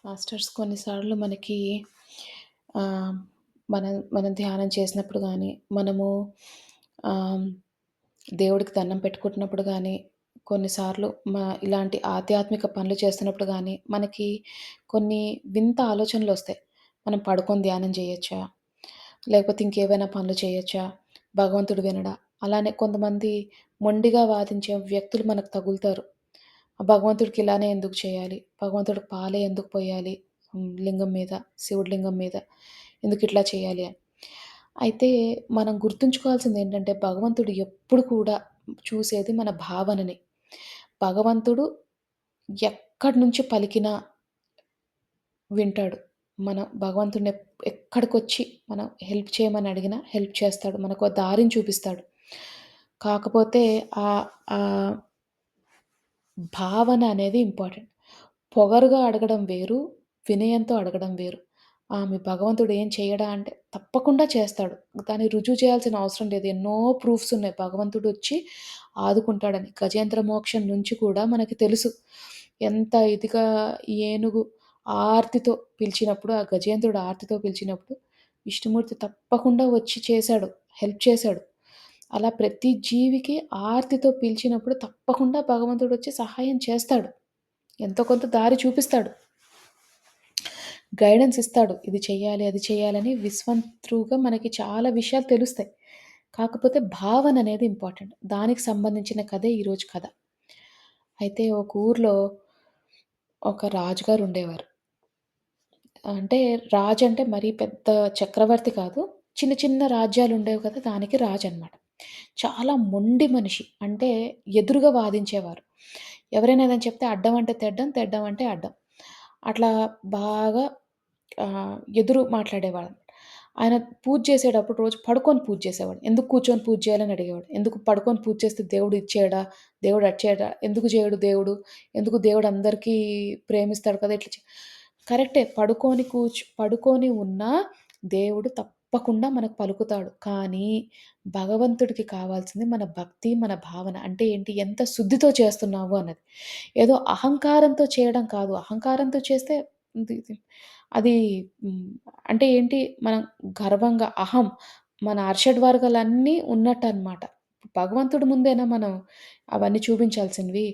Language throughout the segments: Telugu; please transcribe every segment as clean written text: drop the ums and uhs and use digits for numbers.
మాస్టర్స్ కొన్నిసార్లు మనకి ఆహ్, మనం మనం ధ్యానం చేసినప్పుడు గానీ, మనము ఆహ్, దేవుడికి దండం పెట్టుకుంటున్నప్పుడు గానీ, కొన్నిసార్లు ఇలాంటి ఆధ్యాత్మిక పనులు చేస్తున్నప్పుడు గానీ, మనకి కొన్ని వింత ఆలోచనలొస్తాయి. మనం పడుకొని ధ్యానం జేయొచ్చా? లేకపోతే ఇంకేవైనా పనులు చేయొచ్చా? భగవంతుడు వినడా? అలానే కొంతమంది మొండిగా వాదించే వ్యక్తులు మనకు తగులుతారు. భగవంతుడికి ఇలానే ఎందుకు చేయాలి? భగవంతుడికి పాలే ఎందుకు పొయ్యాలి? లింగం మీద, శివుడి లింగం మీద ఎందుకిట్లా చేయాలి అని. అయితే మనం గుర్తుంచుకోవాల్సిందేంటంటే భగవంతుడు ఎప్పుడు కూడా చూసేది మన భావనని. భగవంతుడు ఎక్కడి నుంచి పలికినా వింటాడు. మనం భగవంతుడిని ఎక్కడికొచ్చి మనం హెల్ప్ చేయమని అడిగినా హెల్ప్ చేస్తాడు. మనకో దారిని చూపిస్తాడు. కాకపోతే ఆహ్, ఆహ్, భావన అనేది ఇంపార్టెంట్. పొగరుగా అడగడం వేరు, వినయంతో అడగడం వేరు. మీ భగవంతుడు ఏం చెయ్యడా అంటే తప్పకుండా చేస్తాడు. దాన్ని రుజువు చేయాల్సిన అవసరం లేదు. ఎన్నో ప్రూఫ్స్ ఉన్నాయి భగవంతుడొచ్చి ఆదుకుంటాడని. గజేంద్ర మోక్షం నుంచి కూడా మనకి తెలుసు. ఎంత ఇదిగా ఏనుగు ఆర్తితో పిలిచినప్పుడు, ఆ గజేంద్రుడు ఆర్తితో పిలిచినప్పుడు విష్ణుమూర్తి తప్పకుండా వచ్చి చేశాడు. హెల్ప్ చేశాడు. అలా ప్రతి జీవికి ఆర్తితో పిలిచినప్పుడు తప్పకుండా భగవంతుడొచ్చి సహాయం చేస్తాడు. ఎంతో కొంత దారి చూపిస్తాడు. గైడెన్స్ ఇస్తాడు. ఇది చెయ్యాలి, అది చెయ్యాలని విశ్వంత్రుగా మనకి చాలా విషయాలు తెలుస్తాయి. కాకపోతే భావన అనేది ఇంపార్టెంట్. దానికి సంబంధించిన కథే ఈరోజు కథ. అయితే ఒక ఊర్లో ఒక రాజుగారు ఉండేవారు. అంటే రాజంటే మరీ పెద్ద చక్రవర్తి కాదు. చిన్న చిన్న రాజ్యాలుండేవి కదా! దానికి రాజనమాట. చాలా మొండి మనిషి. అంటే ఎదురుగా వాదించేవారు. ఎవరైనా ఏదైనా చెప్తే అడ్డం అంటే తెడ్డం, తెడ్డం అంటే అడ్డం. అట్లా బాగా ఎదురు మాట్లాడేవాడు. ఆయన పూజ చేసేటప్పుడు రోజు పడుకొని పూజ చేసేవాడు. ఎందుకు కూర్చొని పూజ చేయాలని అడిగేవాడు. ఎందుకు పడుకొని పూజ చేస్తే దేవుడు ఇది చేయడా? దేవుడు అది చేయడా? ఎందుకు చేయడు దేవుడు? ఎందుకు దేవుడు అందరికీ ప్రేమిస్తాడు కదా! ఇట్లా కరెక్టే. పడుకొని ఉన్నా దేవుడు తప్పకుండా మనకు పలుకుతాడు. కానీ భగవంతుడికి కావాల్సింది మన భక్తి, మన భావన. అంటే ఏంటి? ఎంత శుద్ధితో చేస్తున్నావు అన్నది. ఏదో అహంకారంతో చేయడం కాదు. అహంకారంతో చేస్తే ఇది ఇది అది హ్మ్. అంటే ఏంటి? మనం గర్వంగా మన అరిషడ్ వర్గాలన్నీ ఉన్నట్టనమాట. భగవంతుడి ముందేనా మనం అవన్నీ చూపించాల్సినవి?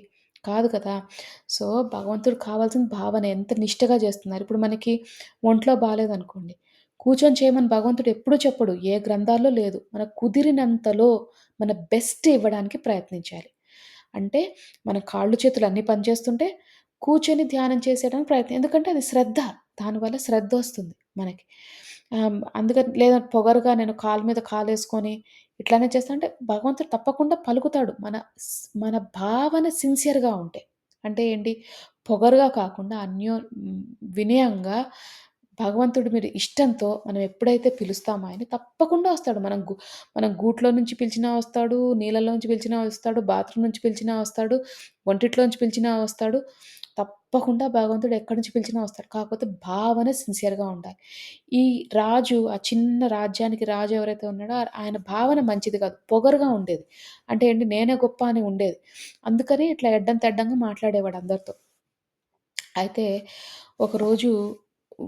కాదు కదా! సో, భగవంతుడికి కావాల్సింది భావన. ఎంత నిష్టగా చేస్తున్నారు. ఇప్పుడు మనకి ఒంట్లో బాలేదనుకోండి, కూర్చొని చేయమని భగవంతుడు ఎప్పుడూ చెప్పడు. ఏ గ్రంథాల్లో లేదు. మనకు కుదిరినంతలో మన బెస్ట్ ఇవ్వడానికి ప్రయత్నించాలి. అంటే మన కాళ్ళు, చేతులు అన్నీ పనిచేస్తుంటే కూర్చొని ధ్యానం చేసేయడానికి ప్రయత్నం. ఎందుకంటే అది శ్రద్ధ. దానివల్ల శ్రద్ధొస్తుంది మనకి. అందుకని లేదా పొగరుగా నేను కాలు మీద కాలేసుకొని ఇట్లానే చేస్తా అంటే భగవంతుడు తప్పకుండా పలుకుతాడు. మన భావన సిన్సియర్‌గా ఉంటే. అంటే ఏంటి? పొగరుగా కాకుండా వినయంగా భగవంతుడి మీద ఇష్టంతో మనం ఎప్పుడైతే పిలుస్తామో ఆయన్ని తప్పకుండా వస్తాడు. మనం గూట్లో నుంచి పిలిచినా వస్తాడు, నీళ్ళలో నుంచి పిలిచినా వస్తాడు, బాత్రూమ్ నుంచి పిలిచినా వస్తాడు, వంటిట్లోంచి పిలిచినా వస్తాడు. తప్పకుండా భగవంతుడు ఎక్కడి నుంచి పిలిచినా వస్తాడు. కాకపోతే భావన సిన్సియర్‌గా ఉండాలి. ఈ ఆ చిన్న రాజ్యానికి రాజు ఎవరైతే ఉన్నాడో ఆయన భావన మంచిది కాదు. పొగరుగా ఉండేది. అంటే ఏంటి నేనే గొప్ప అని ఉండేది. అందుకని ఇట్లా ఎడ్డం తెడ్డంగా మాట్లాడేవాడు అందరితో. అయితే ఒకరోజు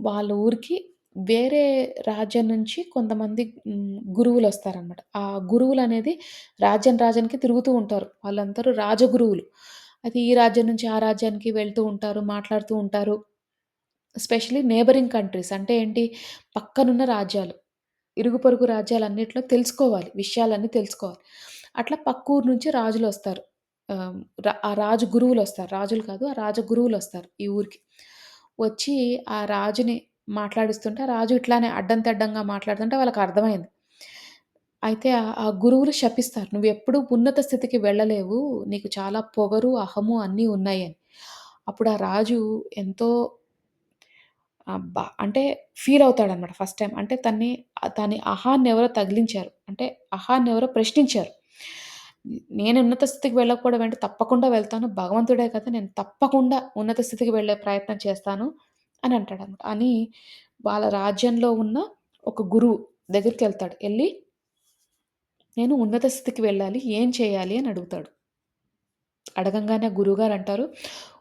వాళ్ళ ఊరికి వేరే రాజ్యం నుంచి కొంతమంది గురువులొస్తారనమాట. ఆ గురువులనేది రాజ్యానికి తిరుగుతూ ఉంటారు. వాళ్ళందరూ రాజగురువులు. అయితే ఈ రాజ్యం నుంచి ఆ రాజ్యానికి వెళ్తూ ఉంటారు, మాట్లాడుతూ ఉంటారు. ఎస్పెషల్లీ నేబరింగ్ కంట్రీస్ అంటే ఏంటి? పక్కనున్న రాజ్యాలు. ఇరుగు పొరుగు రాజ్యాలన్నిట్లో తెలుసుకోవాలి. విషయాలన్నీ తెలుసుకోవాలి. అట్లా పక్కూరు నుంచి రాజులొస్తారు. ఆహ్, ఆ రాజు గురువులొస్తారు. రాజులు కాదు. ఆ రాజ గురువులొస్తారు ఈ ఊరికి. వచ్చి ఆ రాజుని మాట్లాడిస్తుంటే, ఆ రాజు ఇట్లానే అడ్డం తెడ్డంగా మాట్లాడుతుంటే వాళ్ళకర్థమైంది. అయితే ఆ గురువులు శపిస్తారు. "నువ్వెప్పుడూ ఉన్నత స్థితికి వెళ్ళలేవు. నీకు చాలా పొగరు, అహము అన్నీ ఉన్నాయని." అప్పుడు ఆ రాజు ఎంతో అంటే ఫీలవుతాడనమాట ఫస్ట్ టైమ్. అంటే దాని అహాన్నెవరో తగిలించారు. అంటే అహాన్నెవరో ప్రశ్నించారు. నేను ఉన్నత స్థితికి వెళ్ళకపోవడం ఏంటి? తప్పకుండా వెళ్తాను. భగవంతుడే కదా! నేను తప్పకుండా ఉన్నత స్థితికి వెళ్ళే ప్రయత్నం చేస్తాను అని అంటాడనమాట. వాళ్ళ రాజ్యంలో ఉన్న ఒక గురువు దగ్గరికెళ్తాడు. ఎళ్లి నేను ఉన్నత స్థితికి వెళ్ళాలి. ఏం చేయాలి అని అడుగుతాడు. అడగంగానే గురువుగారంటారు,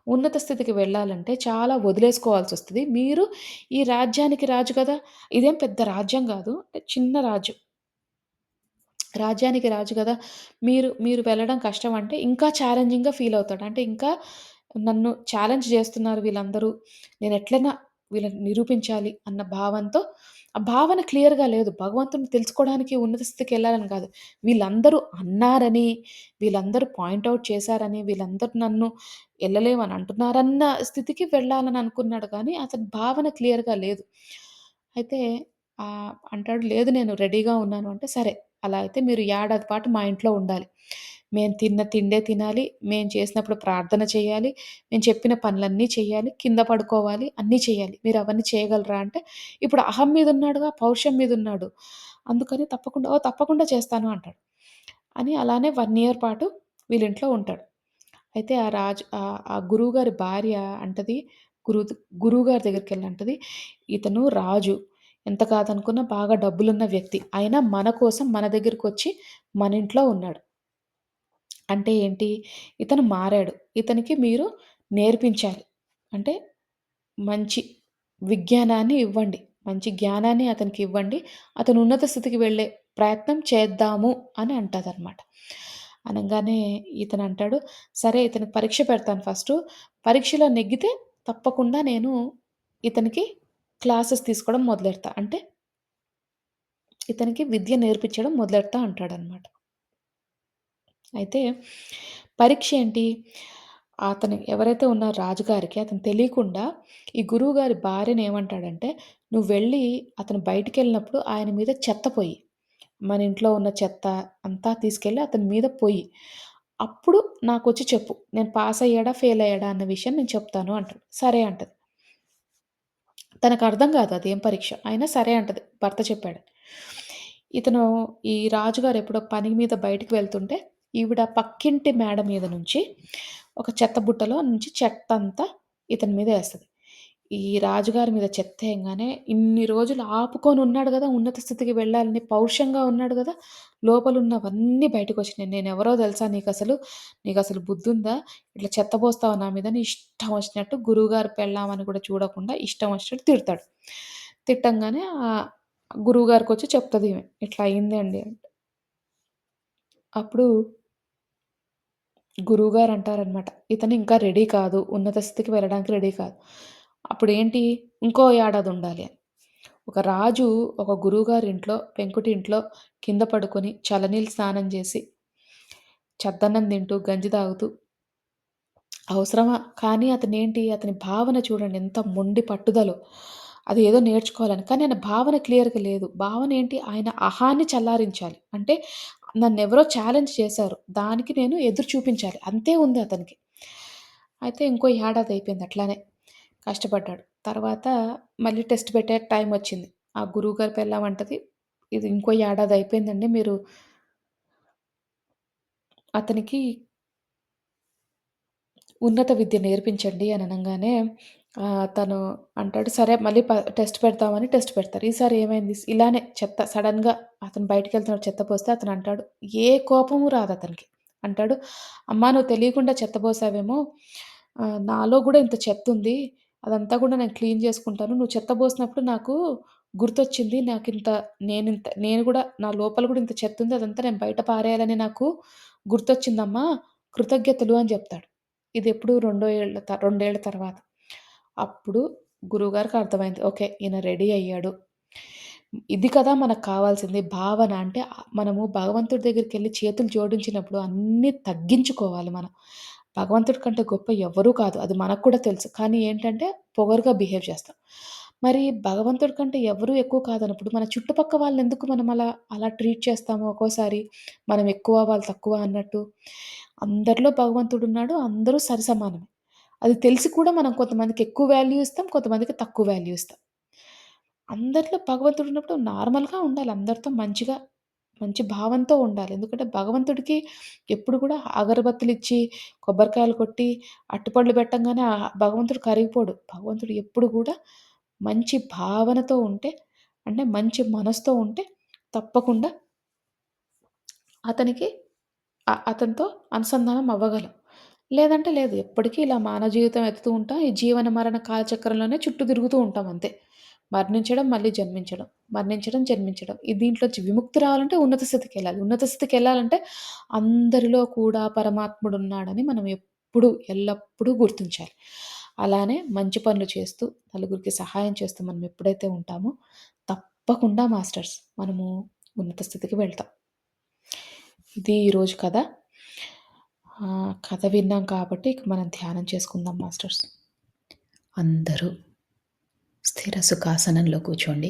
ఉన్నత స్థితికి వెళ్ళాలంటే చాలా వదిలేసుకోవాల్సొస్తది. మీరు ఈ రాజ్యానికి రాజు కదా! ఇదేం పెద్ద రాజ్యం గాదు. చిన్న రాజ్యం. రాజ్యానికి రాజు గదా! మీరు వెళ్ళడం కష్టం అంటే ఇంకా ఛాలెంజింగ్‌గా ఫీల్ అవుతాడు. అంటే ఇంకా నన్ను ఛాలెంజ్ జేస్తున్నారు వీళ్ళందరూ. నేనెట్లైనా వీళ్ళని నిరూపించాలి అన్న భావంతో ఆ భావన క్లియర్‌గా లేదు. భగవంతుడిని తెలుసుకోవడానికి ఉన్నత స్థితికెళ్ళాలని గాదు. వీళ్ళందరూ అన్నారని, వీళ్ళందరూ పాయింట్ ఔట్ చేశారని, వీళ్ళందరూ నన్ను ఎళ్ళలేమని అంటున్నారన్న స్థితికి వెళ్ళాలని అనుకున్నాడు గానీ, అతని భావన క్లియర్‌గా లేదు. అయితే అంటాడు, "లేదు నేను రెడీగా ఉన్నాను" అంటే, "సరే అలా అయితే మీరు ఏడాది పాటు మా ఇంట్లో ఉండాలి. మేము తిన్న తిండే తినాలి. మేము చేసినప్పుడు ప్రార్థన చేయాలి. మేము చెప్పిన పనులన్నీ చేయాలి. కింద పడుకోవాలి. అన్నీ చేయాలి. మీరు అవన్నీ చేయగలరా?" అంటే, ఇప్పుడు అహం మీదున్నాడుగా, పౌరుషం మీదున్నాడు. అందుకని తప్పకుండా, "ఓహ్! తప్పకుండా చేస్తాను" అంటాడు. అని అలానే 1 ఇయర్ పాటు వీళ్ళింట్లో ఉంటాడు. అయితే ఆ గురువుగారి భార్య అంటది, గురువుగారి దగ్గరికెళ్ళి అంటది, "ఇతను రాజు. ఎంత కాదనుకున్నా బాగా డబ్బులున్న వ్యక్తి. అయినా మన కోసం మన దగ్గరకొచ్చి మన ఇంట్లో ఉన్నాడు. అంటే ఏంటి? ఇతను మారాడు. ఇతనికి మీరు నేర్పించాలి. అంటే మంచి విజ్ఞానాన్ని ఇవ్వండి. మంచి జ్ఞానాన్ని అతనికివ్వండి. అతను ఉన్నత స్థితికి వెళ్ళే ప్రయత్నం చేద్దాము" అని అంటదనమాట. అనంగానే ఇతనంటాడు, "సరే ఇతనికి పరీక్ష పెడతాను ఫస్టు. పరీక్షలో నెగ్గితే తప్పకుండా నేను ఇతనికి క్లాసెస్ తీసుకోవడం మొదలెడతా. అంటే ఇతనికి విద్య నేర్పించడం మొదలెడతా" అంటాడనమాట. అయితే పరీక్ష ఏంటి? అతను ఎవరైతే ఉన్నారో రాజుగారికి అతను తెలియకుండా ఈ గురువుగారి భార్యని ఏమంటాడంటే, "నువ్వు వెళ్ళి అతను బయటికెళ్ళినప్పుడు ఆయన మీద చెత్త పొయ్యి. మన ఇంట్లో ఉన్న చెత్త అంతా తీసుకెళ్ళి అతని మీద పొయ్యి. అప్పుడు నాకొచ్చి చెప్పు. నేను పాస్ అయ్యాడా? ఫెయిల్ అయ్యాడా? అన్న విషయం నేను చెప్తాను" అంటాడు. సరే అంటది. తనకర్థం కాదు అదేం పరీక్ష. అయినా సరే అంటది. భర్త చెప్పాడని. ఇతను ఈ రాజుగారు ఎప్పుడో పని మీద బయటికి వెళ్తుంటే, ఈవిడ పక్కింటి మేడ మీద నుంచి ఒక చెత్త బుట్టలో నుంచి చెత్తంతా ఇతని మీద ఏస్తది. ఈ రాజుగారి మీద చెత్తేయంగానే ఇన్ని రోజులు ఆపుకొనున్నాడు గదా! ఉన్నత స్థితికి వెళ్ళాలని పౌరుషంగా ఉన్నాడు గదా! లోపలున్నవన్నీ బయటకొచ్చినాయి. "నేనెవరో తెలుసా నీకసలు? నీకసలు బుద్ధుందా? ఇట్లా చెత్త పోస్తావా నా మీద" అని ఇష్టం వచ్చినట్టు గురువుగారి పెళ్ళామని కూడా చూడకుండా ఇష్టం వచ్చినట్టు తిడతాడు. తిట్టంగానే గురువుగారికొచ్చి చెప్తదీమె, "ఇట్లా అయిందండి" అంటే. అప్పుడు గురువుగారంటారనమాట, "ఇతను ఇంకా రెడీ కాదు. ఉన్నత స్థితికి వెళ్ళడానికి రెడీ కాదు. అప్పుడేంటి ఇంకో ఏడాదుండాలి" అని. ఒక రాజు ఒక గురువుగారింట్లో పెంకుటింట్లో కింద పడుకొని చల్లనీళ్ళు స్నానం చేసి, చద్దన్నం తింటూ, గంజి తాగుతూ అవసరమా? కానీ అతని భావన చూడండి ఎంత మొండి పట్టుదలో. అది ఏదో నేర్చుకోవాలని. కానీ ఆయన భావన క్లియర్‌గా లేదు. భావన ఏంటి? ఆయన అహాన్ని చల్లారించాలి. అంటే నన్నెవరో ఛాలెంజ్ చేశారు. దానికి నేను ఎదురు చూపించాలి. అంతే ఉంది అతనికి. అయితే ఇంకో ఏడాది అయిపోయింది అట్లానే. కష్టపడ్డాడు. తర్వాత మళ్ళీ టెస్ట్ పెట్టే టైమొచ్చింది. ఆ గురువుగారి పెళ్ళామంటది, "ఇది ఇంకో ఏడాది అయిపోయిందండి. మీరు అతనికి ఉన్నత విద్య నేర్పించండి" అని అనంగానే తను అంటాడు, "సరే మళ్ళీ టెస్ట్ పెడతామని" టెస్ట్ పెడతారు. ఈసారి ఏమైంది ఇలానే చెత్త సడెన్‌గా అతను బయటికెళ్తున్నాడు చెత్త పోస్తే అతను అంటాడు, ఏ కోపము రాదు అతనికి. అంటాడు, "అమ్మా నువ్వు తెలియకుండా చెత్త పోసావేమో, నాలో గూడా ఇంత చెత్తుంది. అదంతా గూడా నేను క్లీన్ చేసుకుంటాను. నువ్వు చెత్త పోసినప్పుడు నాకు గుర్తొచ్చింది. నేను గూడా నా లోపల గూడా ఇంత చెత్తుంది. అదంతా నేను బయట పారేయాలని నాకు గుర్తొచ్చిందమ్మా. కృతజ్ఞతలు" అని జెప్తాడు. ఇదెప్పుడు 2 ఏళ్ల తర్వాత. అప్పుడు గురువుగారికి అర్థమైంది. ఓకే. ఈయన రెడీ అయ్యాడు. ఇది కదా మనకు కావాల్సింది భావన. అంటే మనము భగవంతుడి దగ్గరికెళ్లి చేతులు జోడించినప్పుడు అన్నీ తగ్గించుకోవాలి మనం. భగవంతుడి కంటే గొప్ప ఎవ్వరూ కాదు. అది మనకు కూడా తెలుసు. కానీ ఏంటంటే పొగరుగా బిహేవ్ చేస్తాం. మరి భగవంతుడి కంటే ఎవరు ఎక్కువ కాదన్నప్పుడు మన చుట్టుపక్క వాళ్ళనెందుకు మనం అలా ట్రీట్ చేస్తాము ఒక్కోసారి. మనం ఎక్కువ, వాళ్ళు తక్కువ అన్నట్టు. అందరిలో భగవంతుడున్నాడు. అందరూ సరిసమానమే. అది తెలిసి కూడా మనం కొంతమందికి ఎక్కువ వాల్యూ ఇస్తాం. కొంతమందికి తక్కువ వాల్యూ ఇస్తాం. అందరిలో భగవంతుడున్నప్పుడు నార్మల్‌గా ఉండాలి. అందరితో మంచిగా, మంచి భావంతో ఉండాలి. ఎందుకంటే భగవంతుడికి ఎప్పుడు కూడా అగరబత్తులిచ్చి, కొబ్బరికాయలు కొట్టి, అరటిపళ్ళు పెట్టంగానే భగవంతుడు కరిగిపోడు. భగవంతుడు ఎప్పుడు కూడా మంచి భావనతో ఉంటే, అంటే మంచి మనసుతో ఉంటే తప్పకుండా అతనికి అతనితో అనుసంధానం అవ్వగలం. లేదంటే లేదు. ఎప్పటికీ ఇలా మానవ జీవితం ఎత్తుతూ ఉంటాం. ఈ జీవన మరణ కాలచక్రంలోనే చుట్టూ తిరుగుతూ ఉంటాం అంతే. మరణించడం, మళ్ళీ జన్మించడం. మరణించడం, జన్మించడం. దీంట్లోంచి విముక్తి రావాలంటే ఉన్నత స్థితికెళ్ళాలి. ఉన్నత స్థితికెళ్ళాలంటే అందరిలో కూడా పరమాత్ముడున్నాడని మనం ఎప్పుడు, ఎల్లప్పుడూ గుర్తించాలి. అలానే మంచి పనులు చేస్తూ, నలుగురికి సహాయం చేస్తూ మనం ఎప్పుడైతే ఉంటామో తప్పకుండా మాస్టర్స్ మనము ఉన్నత స్థితికి వెళ్తాం. ఇది ఈరోజు కథ. కథ విన్నాం కాబట్టి ఇక మనం ధ్యానం చేసుకుందాం మాస్టర్స్. అందరూ స్థిర సుఖాసనంలో కూర్చోండి.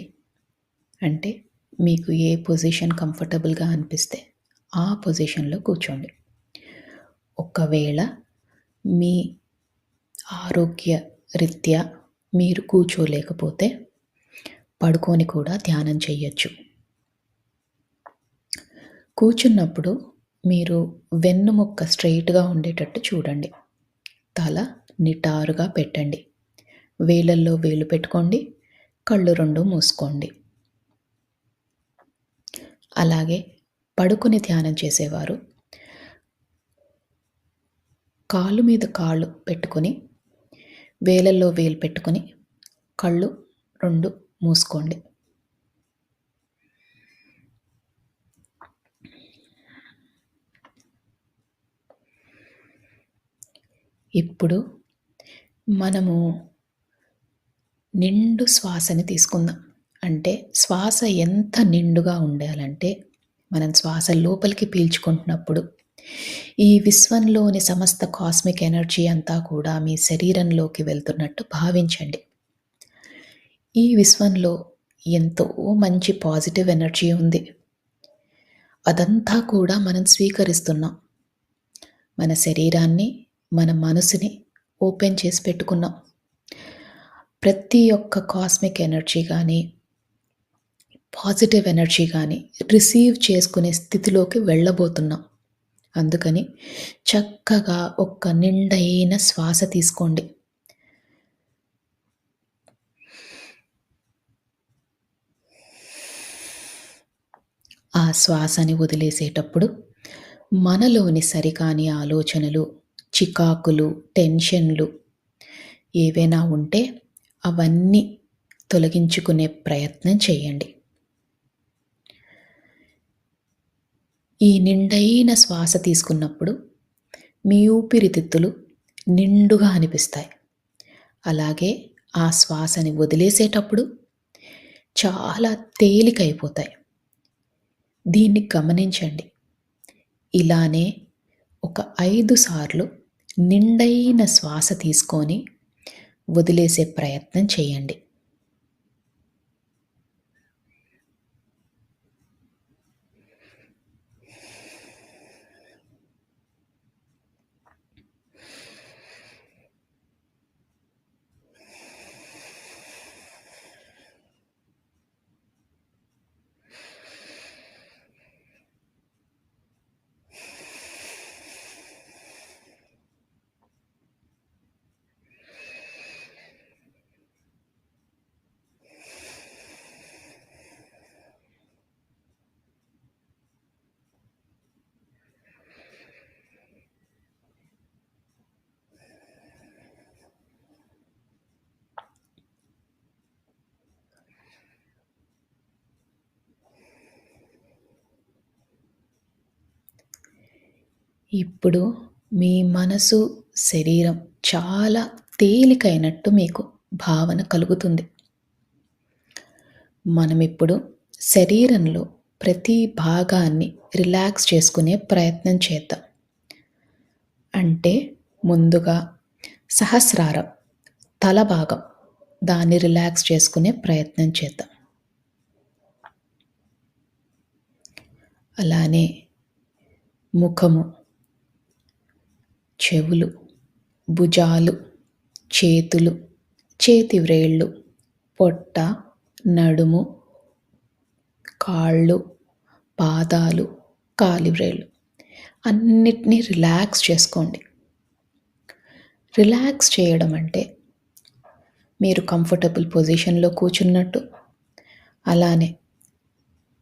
అంటే మీకు ఏ పొజిషన్ కంఫర్టబుల్‌గా అనిపిస్తే ఆ పొజిషన్‌లో కూర్చోండి. ఒకవేళ మీ ఆరోగ్య రీత్యా మీరు కూర్చోలేకపోతే పడుకొని కూడా ధ్యానం చెయ్యొచ్చు. కూర్చున్నప్పుడు మీరు వెన్నుముక్క స్ట్రెయిట్‌గా ఉండేటట్టు చూడండి. తల నిటారుగా పెట్టండి. వేలల్లో వేలు పెట్టుకోండి. కళ్ళు 2 మూసుకోండి. అలాగే పడుకొని ధ్యానం చేసేవారు కాలు మీద కాళ్ళు పెట్టుకొని, వేలల్లో వేలు పెట్టుకొని, కళ్ళు 2 మూసుకోండి. ఇప్పుడు మనము నిండు శ్వాసని తీసుకుందాం. అంటే శ్వాస ఎంత నిండుగా ఉండాలంటే, మనం శ్వాస లోపలికి పీల్చుకుంటున్నప్పుడు ఈ విశ్వంలోని సమస్త కాస్మిక్ ఎనర్జీ అంతా కూడా మీ శరీరంలోకి వెళ్తున్నట్టు భావించండి. ఈ విశ్వంలో ఎంతో మంచి పాజిటివ్ ఎనర్జీ ఉంది. అదంతా కూడా మనం స్వీకరిస్తున్నాం. మన శరీరాన్ని, మన మనసుని ఓపెన్ చేసి పెట్టుకున్నాం. ప్రతి ఒక్క కాస్మిక్ ఎనర్జీ గానీ, పాజిటివ్ ఎనర్జీ గానీ రిసీవ్ చేసుకునే స్థితిలోకి వెళ్ళబోతున్నాం. అందుకని చక్కగా ఒక్క నిండైన శ్వాస తీసుకోండి. ఆ శ్వాసని వదిలేసేటప్పుడు మనలోని సరికాని ఆలోచనలు, చికాకులు, టెన్షన్లు ఏవైనా ఉంటే అవన్నీ తొలగించుకునే ప్రయత్నం చేయండి. ఈ నిండైన శ్వాస తీసుకున్నప్పుడు మీ ఊపిరితిత్తులు నిండుగా అనిపిస్తాయి. అలాగే ఆ శ్వాసని వదిలేసేటప్పుడు చాలా తేలికైపోతాయి. దీన్ని గమనించండి. ఇలానే ఒక 5 సార్లు నిండైన శ్వాస తీసుకొని వదిలేసే ప్రయత్నం చేయండి. ఇప్పుడు మీ మనసు, శరీరం చాలా తేలికైనట్టు మీకు భావన కలుగుతుంది. మనమిప్పుడు శరీరంలో ప్రతి భాగాన్ని రిలాక్స్ చేసుకునే ప్రయత్నం చేద్దాం. అంటే ముందుగా సహస్రారం, తల భాగం దాన్ని రిలాక్స్ చేసుకునే ప్రయత్నం చేద్దాం. అలానే ముఖము, చెవులు, భుజాలు, చేతులు, చేతి వ్రేళ్ళు, పొట్ట, నడుము, కాళ్ళు, పాదాలు, కాలివ్రేళ్ళు అన్నిటినీ రిలాక్స్ చేసుకోండి. రిలాక్స్ చేయడం అంటే మీరు కంఫర్టబుల్ పొజిషన్లో కూర్చున్నట్టు, అలానే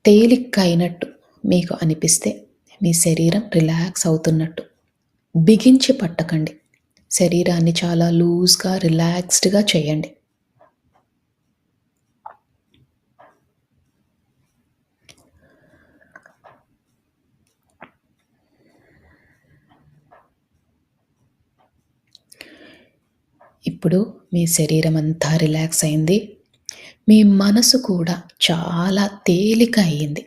తేలిక అయినట్టు మీకు అనిపిస్తే మీ శరీరం రిలాక్స్ అవుతున్నట్టు బిగించి పట్టకండి. శరీరాన్ని చాలా లూజ్‌గా, రిలాక్స్డ్‌గా చేయండి. ఇప్పుడు మీ శరీరం అంతా రిలాక్స్ అయింది. మీ మనసు కూడా చాలా తేలిక అయింది.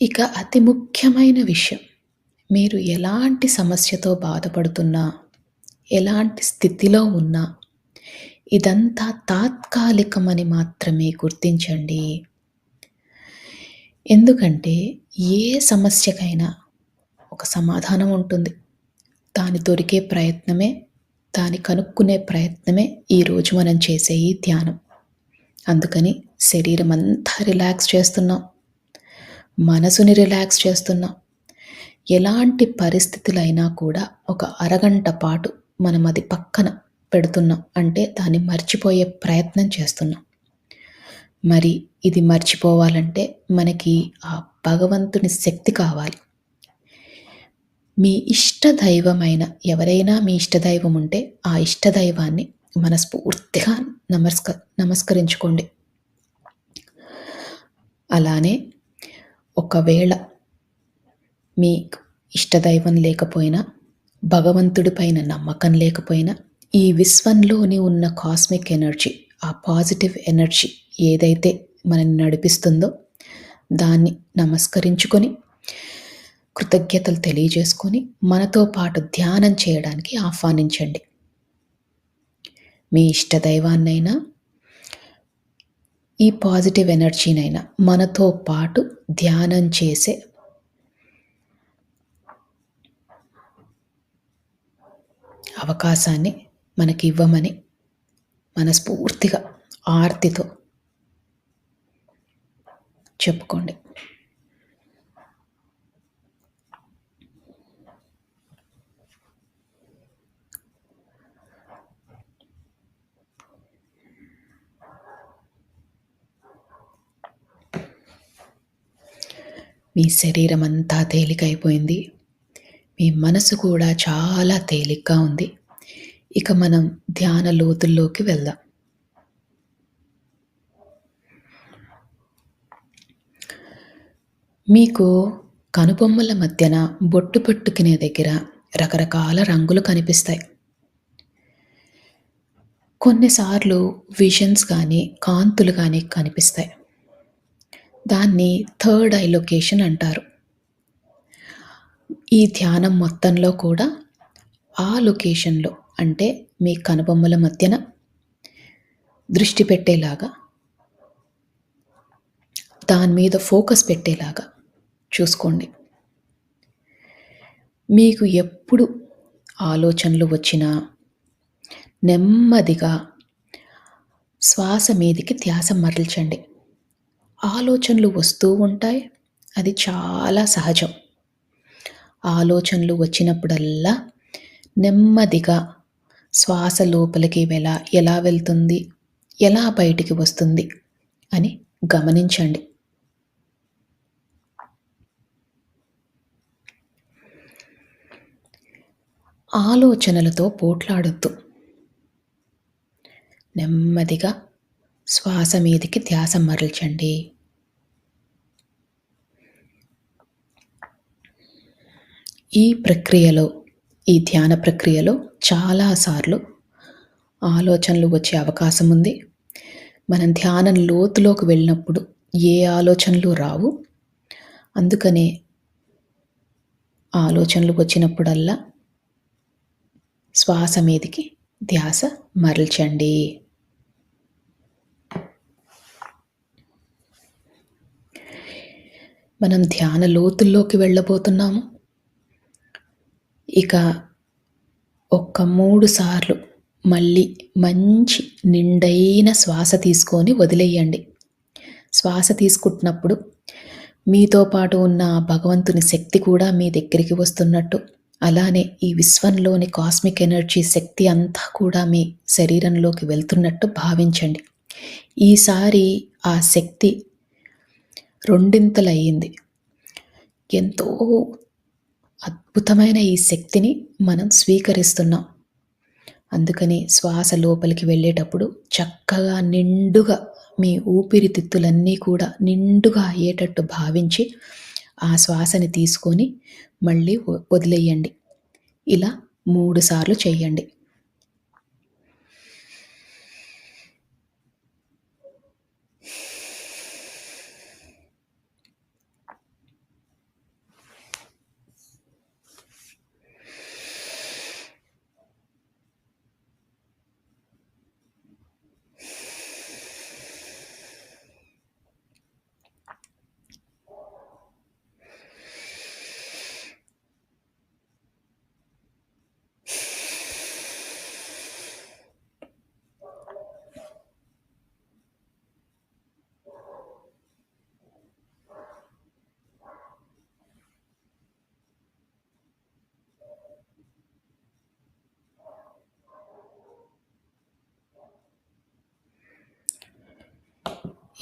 ఇక అతి ముఖ్యమైన విషయం, మీరు ఎలాంటి సమస్యతో బాధపడుతున్నా, ఎలాంటి స్థితిలో ఉన్నా, ఇదంతా తాత్కాలికమని మాత్రమే గుర్తించండి. ఎందుకంటే ఏ సమస్యకైనా ఒక సమాధానం ఉంటుంది. దాని దొరికే ప్రయత్నమే, దాన్ని కనుక్కునే ప్రయత్నమే ఈరోజు మనం చేసే ఈ ధ్యానం. అందుకని శరీరం అంతా రిలాక్స్ చేస్తున్నాం. మనసుని రిలాక్స్ చేస్తున్నాం. ఎలాంటి పరిస్థితులైనా కూడా ఒక అరగంట పాటు మనం అది పక్కన పెడుతున్నాం. అంటే దాన్ని మర్చిపోయే ప్రయత్నం చేస్తున్నాం. మరి ఇది మర్చిపోవాలంటే మనకి ఆ భగవంతుని శక్తి కావాలి. మీ ఇష్టదైవమైన ఎవరైనా మీ ఇష్టదైవం ఉంటే ఆ ఇష్టదైవాన్ని మనస్ఫూర్తిగా నమస్కరించుకోండి. అలానే ఒకవేళ మీకు ఇష్టదైవం లేకపోయినా, భగవంతుడి పైన నమ్మకం లేకపోయినా, ఈ విశ్వంలోని ఉన్న కాస్మిక్ ఎనర్జీ, ఆ పాజిటివ్ ఎనర్జీ ఏదైతే మనల్ని నడిపిస్తుందో దాన్ని నమస్కరించుకొని, కృతజ్ఞతలు తెలియజేసుకొని, మనతో పాటు ధ్యానం చేయడానికి ఆహ్వానించండి. మీ ఇష్టదైవాన్నైనా, ఈ పాజిటివ్ ఎనర్జీనైనా మనతో పాటు ధ్యానం చేసే అవకాశాన్ని మనకి ఇవ్వమని మనస్ఫూర్తిగా ఆర్తితో చెప్పుకోండి. మీ శరీరం అంతా తేలికైపోయింది. మీ మనసు కూడా చాలా తేలిగ్గా ఉంది. ఇక మనం ధ్యాన లోతుల్లోకి వెళ్దాం. మీకు కనుబొమ్మల మధ్యన బొట్టు పెట్టుకునే దగ్గర రకరకాల రంగులు కనిపిస్తాయి. కొన్నిసార్లు విజన్స్ కానీ, కాంతులు కానీ కనిపిస్తాయి. దాన్ని థర్డ్ ఐ లొకేషన్ అంటారు. ఈ ధ్యానం మొత్తంలో కూడా ఆ లొకేషన్‌లో అంటే మీ కనుబొమ్మల మధ్యన దృష్టి పెట్టేలాగా, దాని మీద ఫోకస్ పెట్టేలాగా చూసుకోండి. మీకు ఎప్పుడు ఆలోచనలు వచ్చినా నెమ్మదిగా శ్వాస మీదికి ధ్యాస మరల్చండి. ఆలోచనలు వస్తూ ఉంటాయి. అది చాలా సహజం. ఆలోచనలు వచ్చినప్పుడల్లా నెమ్మదిగా శ్వాస లోపలికి ఎలా వెళ్తుంది, ఎలా బయటికి వస్తుంది అని గమనించండి. ఆలోచనలతో పోట్లాడొద్దు. నెమ్మదిగా శ్వాస మీదికి ధ్యాస మరల్చండి. ఈ ప్రక్రియలో, ఈ ధ్యాన ప్రక్రియలో చాలాసార్లు ఆలోచనలు వచ్చే అవకాశం ఉంది. మనం ధ్యానం లోతులోకి వెళ్ళినప్పుడు ఏ ఆలోచనలు రావు. అందుకనే ఆలోచనలు వచ్చినప్పుడల్లా శ్వాస మీదికి ధ్యాస మరల్చండి. మనం ధ్యాన లోతుల్లోకి వెళ్ళబోతున్నాము. ఇక ఒక్క 3 సార్లు మళ్ళీ మంచి నిండైన శ్వాస తీసుకొని వదిలేయండి. శ్వాస తీసుకుంటున్నప్పుడు మీతో పాటు ఉన్న భగవంతుని శక్తి కూడా మీ దగ్గరికి వస్తున్నట్టు, అలానే ఈ విశ్వంలోని కాస్మిక్ ఎనర్జీ శక్తి అంతా కూడా మీ శరీరంలోకి వెళ్తున్నట్టు భావించండి. ఈసారి ఆ శక్తి రెండింతలయ్యింది. ఎంతో అద్భుతమైన ఈ శక్తిని మనం స్వీకరిస్తున్నాం. అందుకని శ్వాస లోపలికి వెళ్ళేటప్పుడు చక్కగా నిండుగా మీ ఊపిరితిత్తులన్నీ కూడా నిండుగా అయ్యేటట్టు భావించి ఆ శ్వాసని తీసుకొని మళ్ళీ వదిలేయండి. ఇలా 3 సార్లు చేయండి.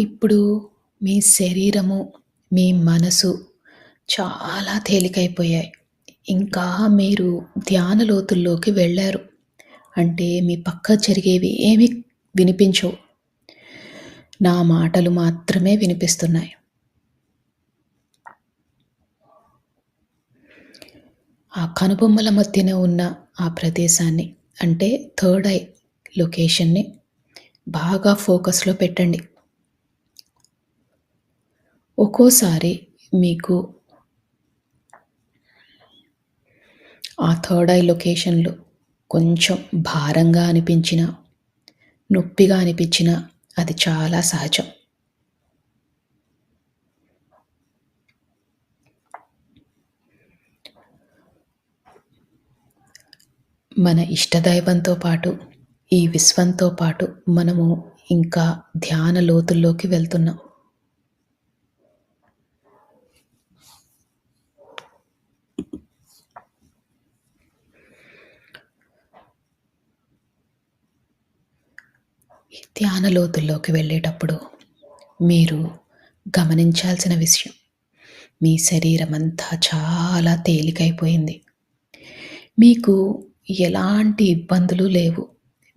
ఇప్పుడు మీ శరీరము, మీ మనసు చాలా తేలికైపోయాయి. ఇంకా మీరు ధ్యాన లోతుల్లోకి వెళ్లారు. అంటే మీ పక్క జరిగేవి ఏమీ వినిపించవు. నా మాటలు మాత్రమే వినిపిస్తున్నాయి. ఆ కనుబొమ్మల మధ్యన ఉన్న ఆ ప్రదేశాన్ని అంటే థర్డ్ ఐ లొకేషన్‌ని బాగా ఫోకస్‌లో పెట్టండి. ఒక్కోసారి మీకు ఆ థర్డ్ ఐ లొకేషన్‌లో కొంచెం భారంగా అనిపించినా, నొప్పిగా అనిపించినా అది చాలా సహజం. మన ఇష్టదైవంతో పాటు, ఈ విశ్వంతో పాటు మనము ఇంకా ధ్యాన లోతుల్లోకి వెళ్తున్నాం. ఈ ధ్యాన లోతుల్లోకి వెళ్ళేటప్పుడు మీరు గమనించాల్సిన విషయం, మీ శరీరమంతా చాలా తేలికైపోయింది. మీకు ఎలాంటి ఇబ్బందులు లేవు.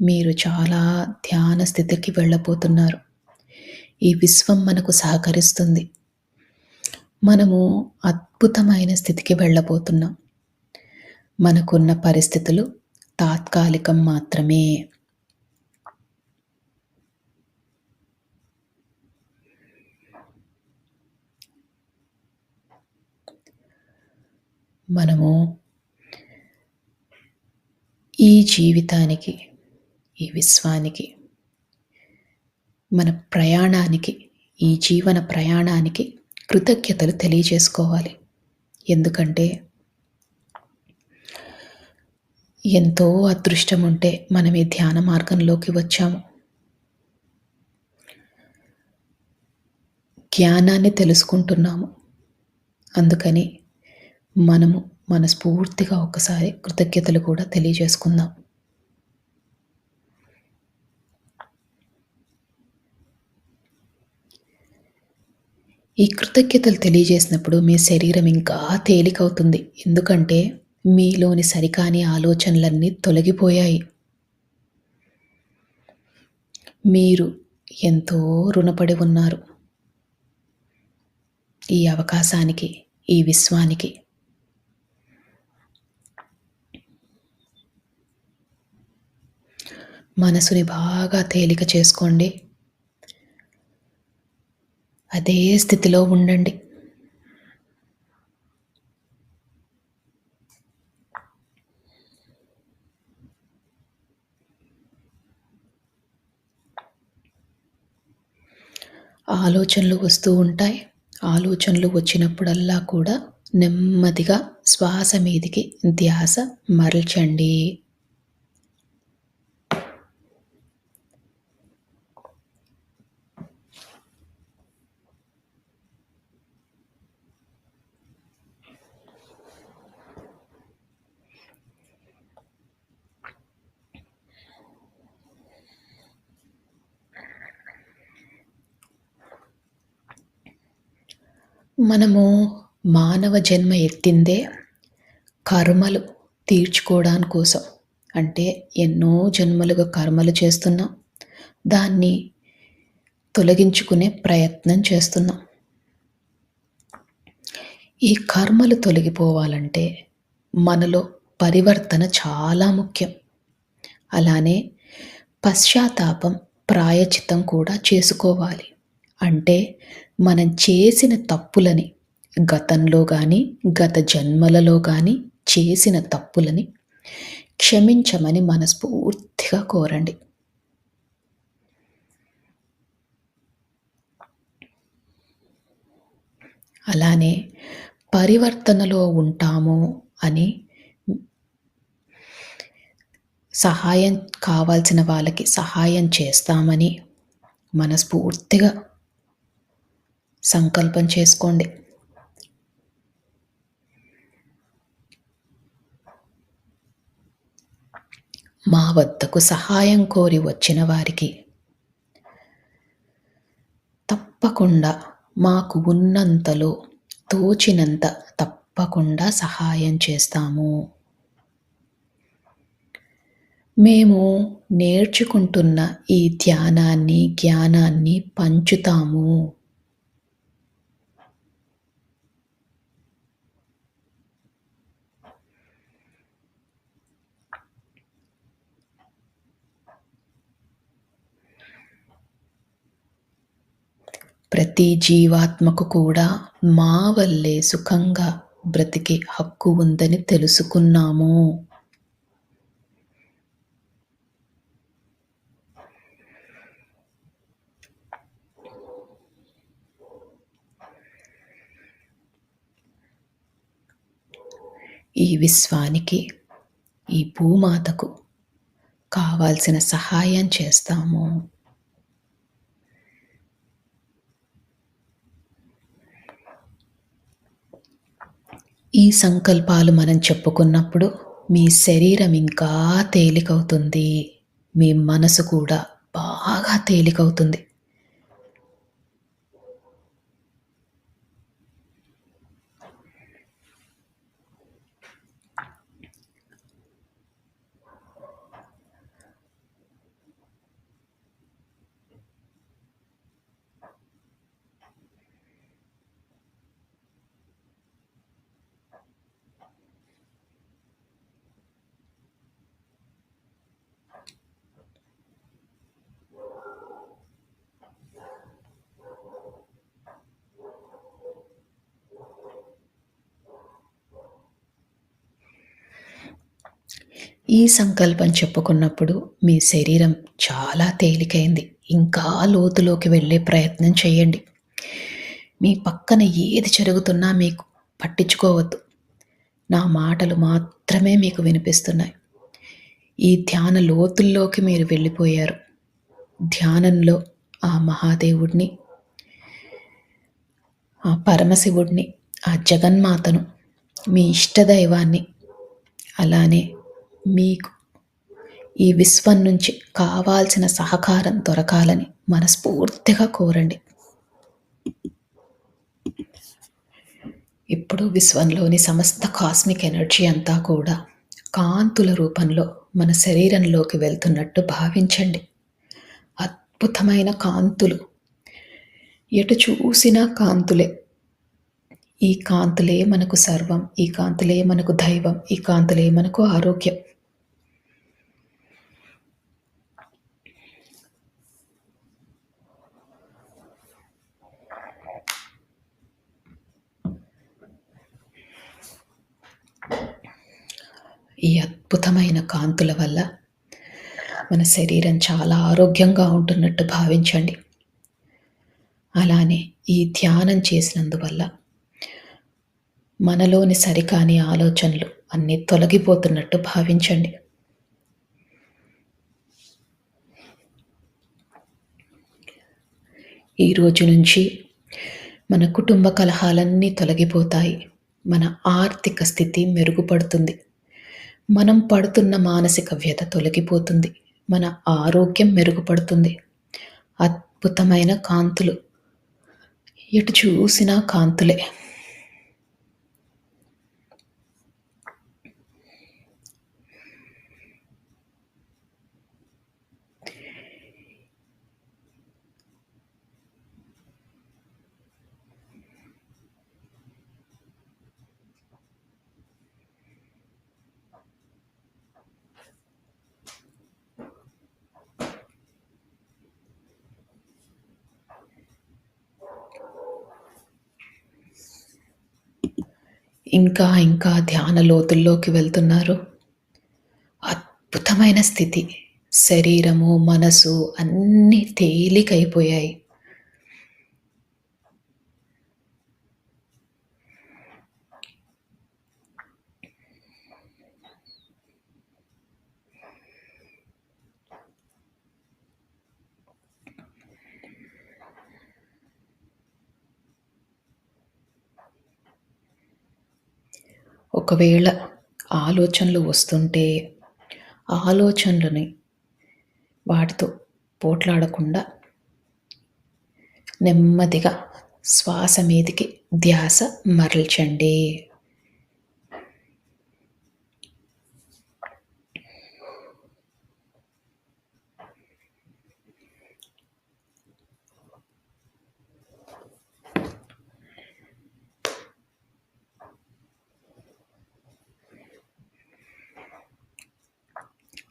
మీరు చాలా ధ్యాన స్థితికి వెళ్ళబోతున్నారు. ఈ విశ్వం మనకు సహకరిస్తుంది. మనము అద్భుతమైన స్థితికి వెళ్ళబోతున్నాం. మనకున్న పరిస్థితులు తాత్కాలికం మాత్రమే. మనము ఈ జీవితానికి, ఈ విశ్వానికి, మన ప్రయాణానికి, ఈ జీవన ప్రయాణానికి కృతజ్ఞతలు తెలియజేసుకోవాలి. ఎందుకంటే ఎంతో అదృష్టం ఉంటే మనం ఈ ధ్యాన మార్గంలోకి వచ్చాము. జ్ఞానాన్ని తెలుసుకుంటున్నాము. అందుకని మనము మనస్ఫూర్తిగా ఒకసారి కృతజ్ఞతలు కూడా తెలియజేసుకుందాం. ఈ కృతజ్ఞతలు తెలియజేసినప్పుడు మీ శరీరం ఇంకా తేలికవుతుంది. ఎందుకంటే మీలోని సరికాని ఆలోచనలన్నీ తొలగిపోయాయి. మీరు ఎంతో రుణపడి ఉన్నారు ఈ అవకాశానికి, ఈ విశ్వానికి. మనసుని బాగా తేలిక చేసుకోండి. అదే స్థితిలో ఉండండి. ఆలోచనలు వస్తూ ఉంటాయి. ఆలోచనలు వచ్చినప్పుడల్లా కూడా నెమ్మదిగా శ్వాస మీదికి ధ్యాస మరల్చండి. మనము మానవ జన్మ ఎత్తిందే కర్మలు తీర్చుకోవడాని కోసం. అంటే ఎన్నో జన్మలుగా కర్మలు చేస్తున్నాం. దాన్ని తొలగించుకునే ప్రయత్నం చేస్తున్నాం. ఈ కర్మలు తొలగిపోవాలంటే మనలో పరివర్తన చాలా ముఖ్యం. అలానే పశ్చాత్తాపం, ప్రాయశ్చిత్తం కూడా చేసుకోవాలి. అంటే మనం చేసిన తప్పులని గతంలో గానీ, గత జన్మలలో గానీ చేసిన తప్పులని క్షమించమని మనస్ఫూర్తిగా కోరండి. అలానే పరివర్తనలో ఉంటాము అని సహాయం కావాల్సిన వాళ్ళకి సహాయం చేస్తామని మనస్ఫూర్తిగా సంకల్పం చేసుకోండి. మా వద్దకు సహాయం కోరి వచ్చిన వారికి తప్పకుండా మాకు ఉన్నంతలో తోచినంత తప్పకుండా సహాయం చేస్తాము. మేము నేర్చుకుంటున్న ఈ ధ్యానాన్ని, జ్ఞానాన్ని పంచుతాము. ప్రతి జీవాత్మకు కూడా మా వల్లే సుఖంగా బ్రతికే హక్కు ఉందని తెలుసుకున్నాము. ఈ విశ్వానికి, ఈ భూమాతకు కావాల్సిన సహాయం చేస్తాము. ఈ సంకల్పాలు మనం చెప్పుకున్నప్పుడు మీ శరీరం ఇంకా తేలికవుతుంది. మీ మనసు కూడా బాగా తేలికవుతుంది. ఈ సంకల్పం చెప్పుకున్నప్పుడు మీ శరీరం చాలా తేలికైంది. ఇంకా లోతులోకి వెళ్ళే ప్రయత్నం చేయండి. మీ పక్కన ఏది జరుగుతున్నా మీకు పట్టించుకోవద్దు. నా మాటలు మాత్రమే మీకు వినిపిస్తున్నాయి. ఈ ధ్యాన లోతుల్లోకి మీరు వెళ్ళిపోయారు. ధ్యానంలో ఆ మహాదేవుడిని, ఆ పరమశివుడిని, ఆ జగన్మాతను, మీ ఇష్టదైవాన్ని, అలానే మీకు ఈ విశ్వం నుంచి కావాల్సిన సహకారం దొరకాలని మనస్ఫూర్తిగా కోరండి. ఇప్పుడు విశ్వంలోని సమస్త కాస్మిక్ ఎనర్జీ అంతా కూడా కాంతుల రూపంలో మన శరీరంలోకి వెళ్తున్నట్టు భావించండి. అద్భుతమైన కాంతులు, ఎటు చూసినా కాంతులే. ఈ కాంతులే మనకు సర్వం, ఈ కాంతులే మనకు దైవం, ఈ కాంతులే మనకు ఆరోగ్యం. ఈ అద్భుతమైన కాంతుల వల్ల మన శరీరం చాలా ఆరోగ్యంగా ఉంటున్నట్టు భావించండి. అలానే ఈ ధ్యానం చేసినందువల్ల మనలోని సరికాని ఆలోచనలు అన్నీ తొలగిపోతున్నట్టు భావించండి. ఈ రోజు నుంచి మన కుటుంబ కలహాలన్నీ తొలగిపోతాయి. మన ఆర్థిక స్థితి మెరుగుపడుతుంది. మనం పడుతున్న మానసిక వ్యధ తొలగిపోతుంది. మన ఆరోగ్యం మెరుగుపడుతుంది. అద్భుతమైన కాంతులు, ఎటు చూసినా కాంతులే. ఇంకా ఇంకా ధ్యాన లోతుల్లోకి వెళ్తున్నారు. అద్భుతమైన స్థితి. శరీరము, మనసు అన్నీ తేలికైపోయాయి. ఒకవేళ ఆలోచనలు వస్తుంటే, ఆలోచనలని వాటితో పోట్లాడకుండా నెమ్మదిగా శ్వాస మీదికి ధ్యాస మరల్చండి.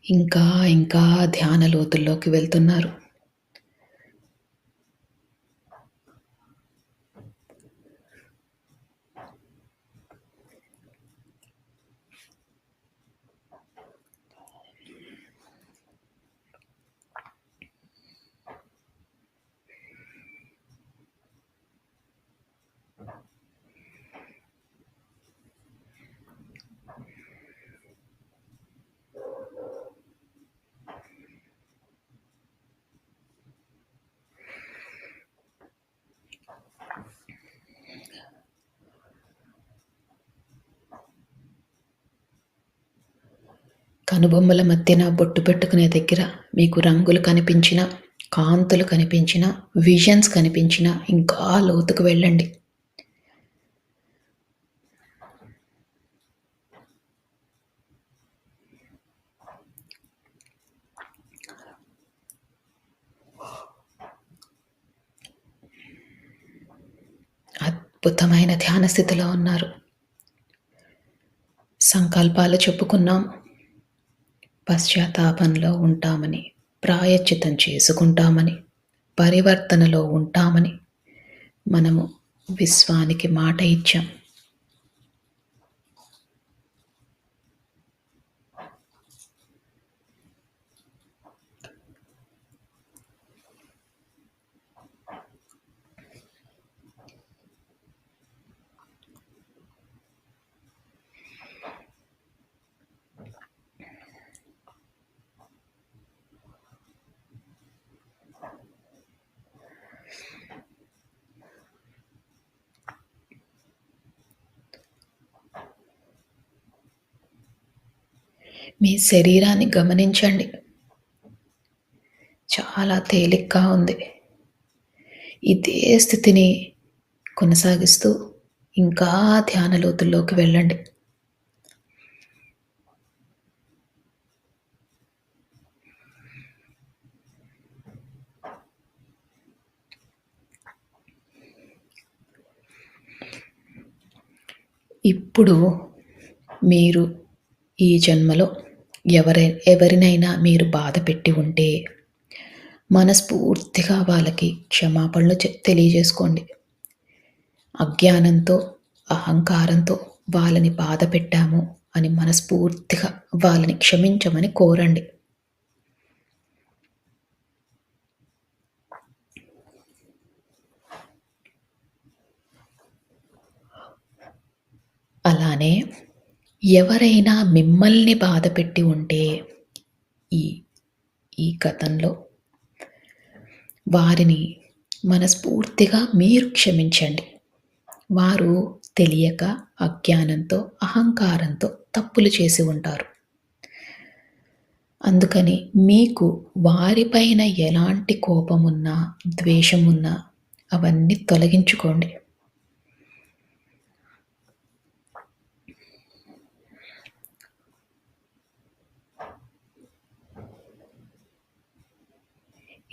ఇంకా ఇంకా ధ్యాన లోతుల్లోకి వెళ్తున్నారు. కనుబొమ్మల మధ్యన బొట్టు పెట్టుకునే దగ్గర మీకు రంగులు కనిపించినా, కాంతులు కనిపించినా, విజన్స్ కనిపించినా ఇంకా లోతుకు వెళ్ళండి. అద్భుతమైన ధ్యాన స్థితిలో ఉన్నారు. సంకల్పాలు చెప్పుకున్నాం. పశ్చాత్తాపంలో ఉంటామని, ప్రాయశ్చిత్తం చేసుకుంటామని, పరివర్తనలో ఉంటామని మనము విశ్వానికి మాట ఇచ్చాం. మీ శరీరాన్ని గమనించండి. చాలా తేలిగ్గా ఉంది. ఇదే స్థితిని కొనసాగిస్తూ ఇంకా ధ్యాన లోతుల్లోకి వెళ్ళండి. ఇప్పుడు మీరు ఈ జన్మలో ఎవరినైనా మీరు బాధ పెట్టి ఉంటే మనస్ఫూర్తిగా వాళ్ళకి క్షమాపణలు తెలియజేసుకోండి. అజ్ఞానంతో, అహంకారంతో వాళ్ళని బాధ పెట్టాము అని మనస్ఫూర్తిగా వాళ్ళని క్షమించమని కోరండి. అలానే ఎవరైనా మిమ్మల్ని బాధ పెట్టి ఉంటే ఈ ఈ గతంలో వారిని మనస్ఫూర్తిగా మీరు క్షమించండి. వారు తెలియక, అజ్ఞానంతో, అహంకారంతో తప్పులు చేసి ఉంటారు. అందుకని మీకు వారిపైన ఎలాంటి కోపమున్నా, ద్వేషమున్నా అవన్నీ తొలగించుకోండి.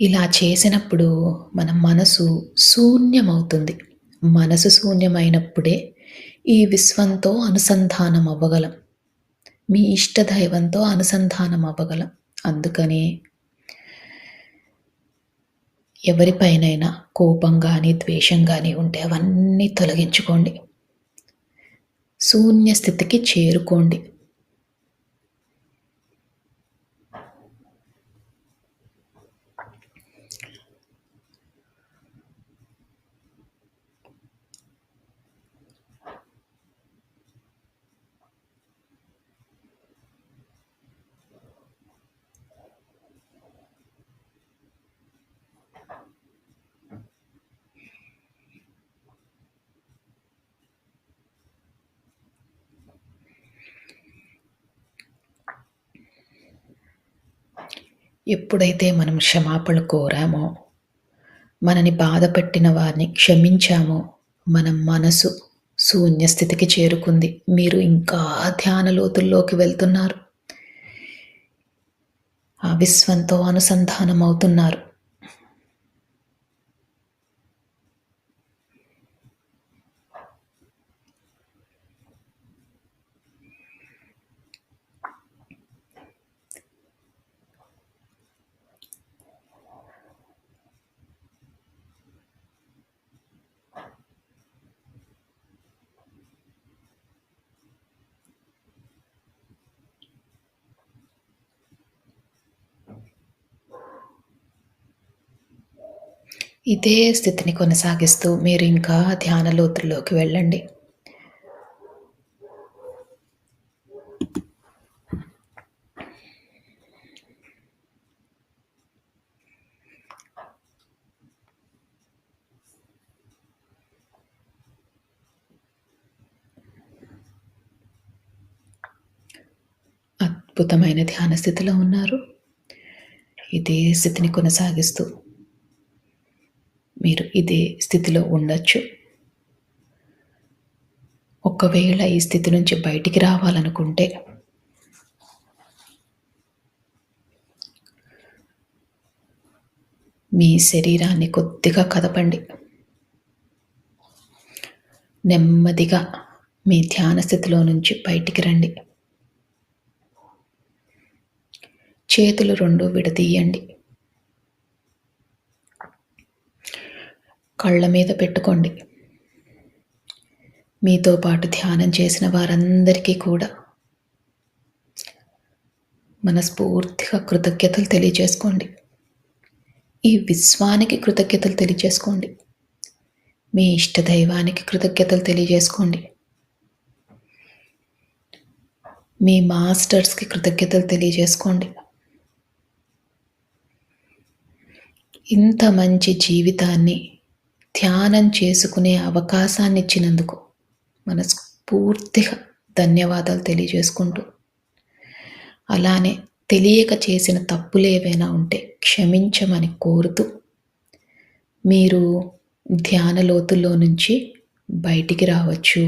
ఇలా చేసినప్పుడు మన మనసు శూన్యమవుతుంది. మనసు శూన్యమైనప్పుడే ఈ విశ్వంతో అనుసంధానం అవ్వగలం. మీ ఇష్టదైవంతో అనుసంధానం అవ్వగలం. అందుకని ఎవరిపైనైనా కోపం గానీ, ద్వేషం గానీ ఉంటే అవన్నీ తొలగించుకోండి. శూన్య స్థితికి చేరుకోండి. ఎప్పుడైతే మనం క్షమాపణ కోరామో, మనని బాధపెట్టిన వారిని క్షమించామో, మన మనసు శూన్య స్థితికి చేరుకుంది. మీరు ఇంకా ధ్యాన లోతుల్లోకి వెళ్తున్నారు. ఆ విశ్వంతో అనుసంధానం అవుతున్నారు. ఇదే స్థితిని కొనసాగిస్తూ మీరు ఇంకా ధ్యాన లోతుల్లోకి వెళ్ళండి. అద్భుతమైన ధ్యాన స్థితిలో ఉన్నారు. ఇదే స్థితిని కొనసాగిస్తూ మీరు ఇదే స్థితిలో ఉండొచ్చు. ఒకవేళ ఈ స్థితి నుంచి బయటికి రావాలనుకుంటే మీ శరీరాన్ని కొద్దిగా కదపండి. నెమ్మదిగా మీ ధ్యాన స్థితిలో నుంచి బయటికి రండి. చేతులు రెండు విడదీయండి. కళ్ళ మీద పెట్టుకోండి. మీతో పాటు ధ్యానం చేసిన వారందరికీ కూడా మనస్ఫూర్తిగా కృతజ్ఞతలు తెలియజేసుకోండి. ఈ విశ్వానికి కృతజ్ఞతలు తెలియజేసుకోండి. మీ ఇష్టదైవానికి కృతజ్ఞతలు తెలియజేసుకోండి. మీ మాస్టర్స్కి కృతజ్ఞతలు తెలియజేసుకోండి. ఇంత మంచి జీవితాన్ని ధ్యానం చేసుకునే అవకాశాన్ని ఇచ్చినందుకు మనస్ఫూర్తిగా ధన్యవాదాలు తెలియజేసుకుంటూ, అలానే తెలియక చేసిన తప్పులు ఏవైనా ఉంటే క్షమించమని కోరుతూ మీరు ధ్యాన లోతుల్లో నుంచి బయటికి రావచ్చు.